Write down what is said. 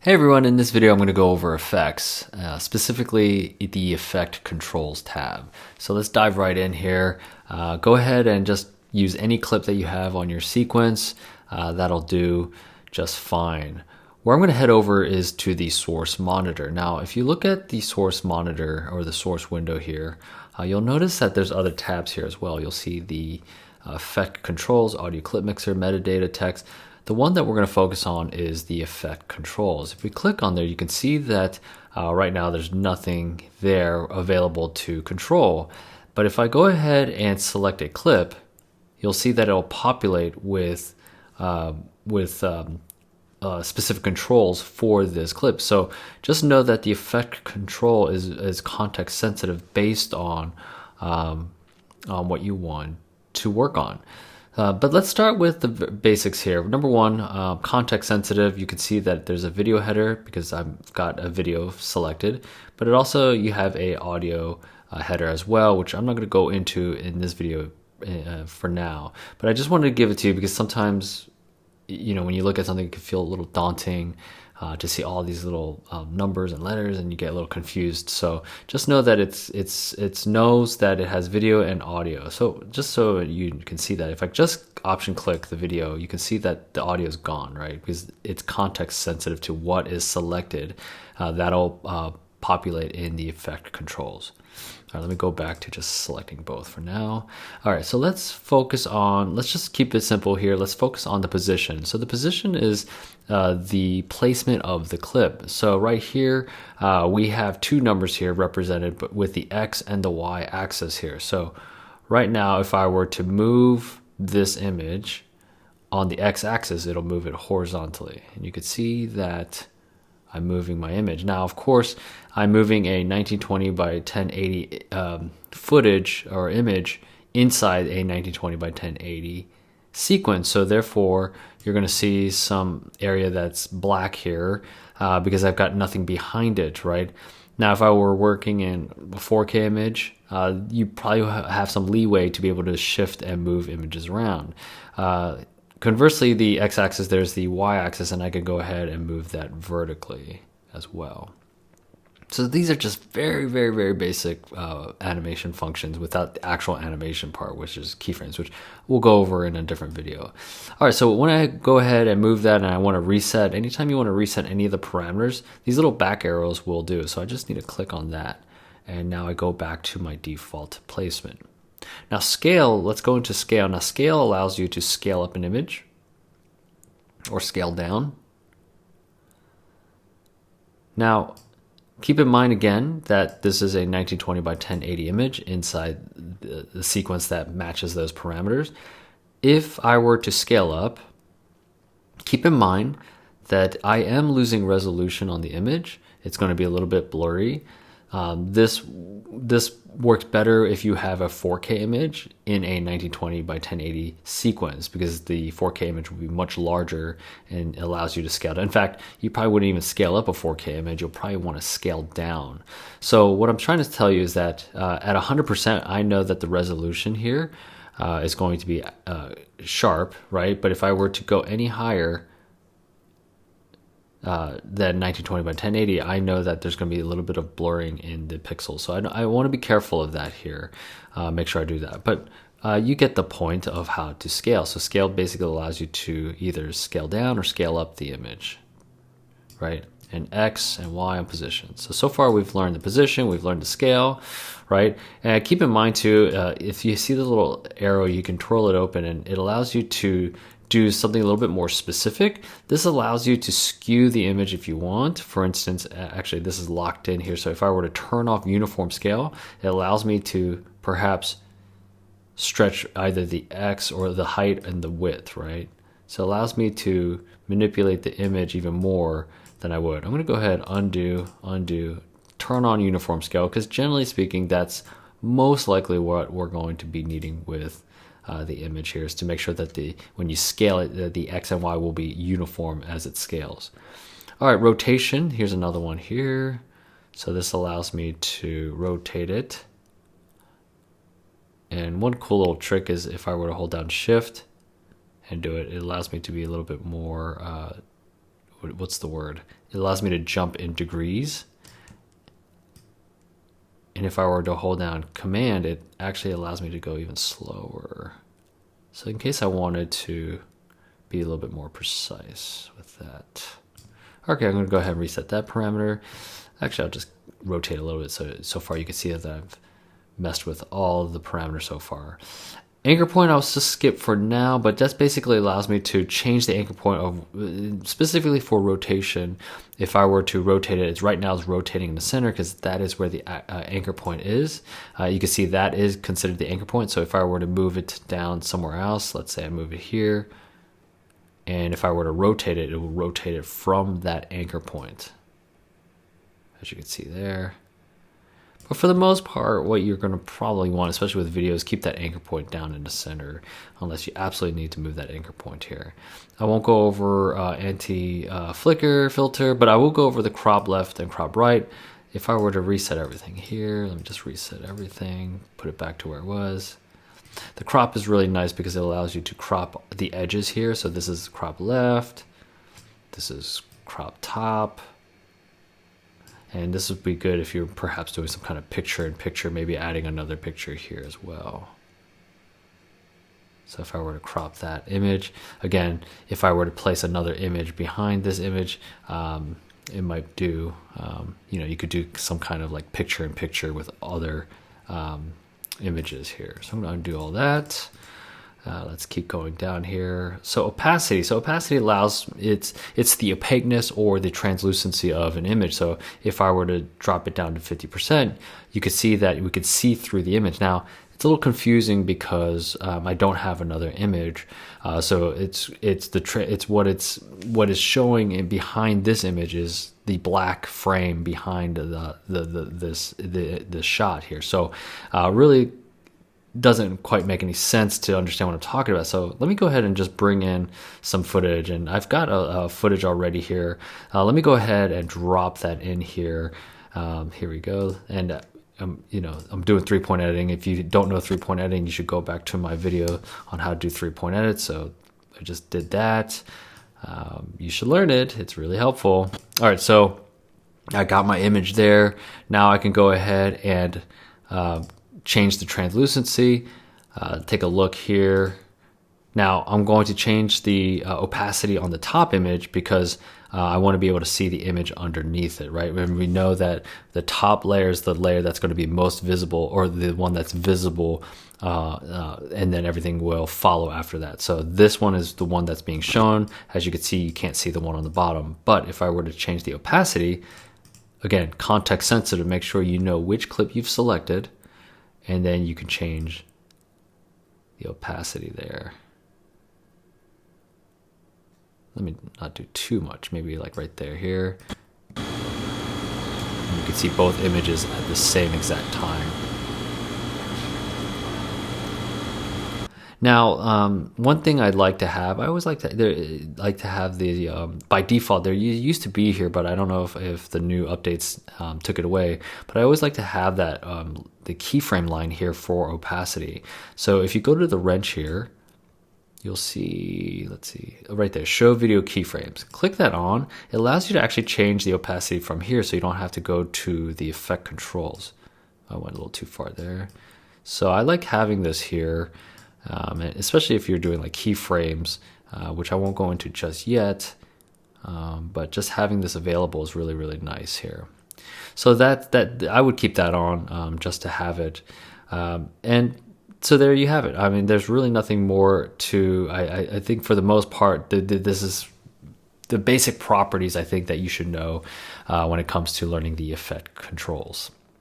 Hey everyone, in this video I'm going to go over effects, specifically the effect controls tab. So let's dive right in here. Go ahead and just use any clip that you have on your sequence. That'll do just fine. Where I'm going to head over is to the source monitor. Now if you look at the source monitor or the source window here, you'll notice that there's other tabs here as well. You'll see the effect controls, audio clip mixer, metadata, text. The one that we're going to focus on is the effect controls. If we click on there, you can see that right now there's nothing there available to control. But if I go ahead and select a clip, you'll see that it'll populate with specific controls for this clip. So just know that the effect control is context sensitive based on what you want to work on. But let's start with the basics here. Number one, context sensitive. You can see that there's a video header because I've got a video selected, but you have a audio header as well, which I'm not going to go into in this video for now. But I just wanted to give it to you because sometimes, when you look at something, it can feel a little daunting to see all these little numbers and letters, and you get a little confused. So just know that it knows that it has video and audio. So just so you can see that, if I just option click the video, you can see that the audio is gone, right? Because it's context sensitive to what is selected. That'll populate in the effect controls. All right, let me go back to just selecting both for now. All right, so let's just keep it simple here. Let's focus on the position. So the position is the placement of the clip. So right here, we have two numbers here represented but with the X and the Y axis here. So right now, if I were to move this image on the X axis, it'll move it horizontally. And you can see that I'm moving my image. Now, of course, I'm moving a 1920 by 1080 footage or image inside a 1920 by 1080 sequence. So therefore, you're going to see some area that's black here because I've got nothing behind it, right? Now, if I were working in a 4K image, you probably have some leeway to be able to shift and move images around. Conversely, the x-axis, there's the y-axis, and I can go ahead and move that vertically as well. So these are just very, very, very basic animation functions without the actual animation part, which is keyframes, which we'll go over in a different video. All right, so when I go ahead and move that and I want to reset, anytime you want to reset any of the parameters, these little back arrows will do. So I just need to click on that, and now I go back to my default placement. Now scale, let's go into scale. Now scale allows you to scale up an image or scale down. Now keep in mind again that this is a 1920 by 1080 image inside the sequence that matches those parameters. If I were to scale up, keep in mind that I am losing resolution on the image. It's going to be a little bit blurry. This works better if you have a 4K image in a 1920 by 1080 sequence because the 4K image will be much larger and allows you to scale down. In fact, you probably wouldn't even scale up a 4K image. You'll probably want to scale down. So what I'm trying to tell you is that at 100%, I know that the resolution here is going to be sharp, right? But if I were to go any higher than 1920 by 1080, I know that there's going to be a little bit of blurring in the pixels. So I want to be careful of that here. Make sure I do that. But you get the point of how to scale. So scale basically allows you to either scale down or scale up the image, right? And X and Y on position. So far we've learned the position, we've learned the scale, right? And keep in mind too, if you see the little arrow, you can twirl it open and it allows you to do something a little bit more specific. This allows you to skew the image if you want. For instance, actually this is locked in here. So if I were to turn off uniform scale, it allows me to perhaps stretch either the X or the height and the width, right? So it allows me to manipulate the image even more than I would. I'm going to go ahead, undo, turn on uniform scale, because generally speaking, that's most likely what we're going to be needing with the image here, is to make sure that when you scale it, the X and Y will be uniform as it scales. All right, rotation, here's another one here. So this allows me to rotate it. And one cool little trick is if I were to hold down Shift and do it, it allows me to be a little bit more what's the word? It allows me to jump in degrees. And if I were to hold down Command, it actually allows me to go even slower. So in case I wanted to be a little bit more precise with that. Okay, I'm going to go ahead and reset that parameter. Actually, I'll just rotate a little bit so far you can see that I've messed with all of the parameters so far. Anchor point I'll just skip for now, but that basically allows me to change the anchor point of specifically for rotation. If I were to rotate it, right now it's rotating in the center because that is where the anchor point is. You can see that is considered the anchor point. So if I were to move it down somewhere else, let's say I move it here, and if I were to rotate it, it will rotate it from that anchor point, as you can see there. But for the most part, what you're going to probably want, especially with videos, keep that anchor point down in the center, unless you absolutely need to move that anchor point here. I won't go over anti-flicker filter, but I will go over the crop left and crop right. If I were to reset everything here, let me just reset everything, put it back to where it was. The crop is really nice because it allows you to crop the edges here. So this is crop left, this is crop top. And this would be good if you're perhaps doing some kind of picture-in-picture, maybe adding another picture here as well. So if I were to crop that image, again, if I were to place another image behind this image, it might do, you could do some kind of like picture-in-picture with other images here. So I'm going to undo all that. Let's keep going down here. So opacity. So opacity allows, it's the opaqueness or the translucency of an image. So if I were to drop it down to 50%, you could see that we could see through the image. Now, it's a little confusing because I don't have another image. So it's what is showing behind this image is the black frame behind the shot here. So really doesn't quite make any sense to understand what I'm talking about. So let me go ahead and just bring in some footage, and I've got a footage already here. Let me go ahead and drop that in here. Here we go. And I'm doing 3-point editing. If you don't know 3-point editing, you should go back to my video on how to do 3-point edit. So I just did that. You should learn it. It's really helpful. All right, so I got my image there. Now I can go ahead and change the translucency. Take a look here. Now I'm going to change the opacity on the top image because I want to be able to see the image underneath it, right? And we know that the top layer is the layer that's going to be most visible, or the one that's visible, and then everything will follow after that. So this one is the one that's being shown. As you can see, you can't see the one on the bottom. But if I were to change the opacity, again, context sensitive, make sure you know which clip you've selected, and then you can change the opacity there. Let me not do too much, maybe like right there here. And you can see both images at the same exact time. Now, one thing I'd like to have, I always like to have the, by default, there used to be here, but I don't know if the new updates took it away, but I always like to have that, the keyframe line here for opacity. So if you go to the wrench here, you'll see, let's see, right there, show video keyframes. Click that on. It allows you to actually change the opacity from here so you don't have to go to the effect controls. I went a little too far there. So I like having this here, especially if you're doing like keyframes, which I won't go into just yet, but just having this available is really, really nice here. So that I would keep that on just to have it. And so there you have it. I mean, there's really nothing more to, I think for the most part, this is the basic properties I think that you should know when it comes to learning the effect controls.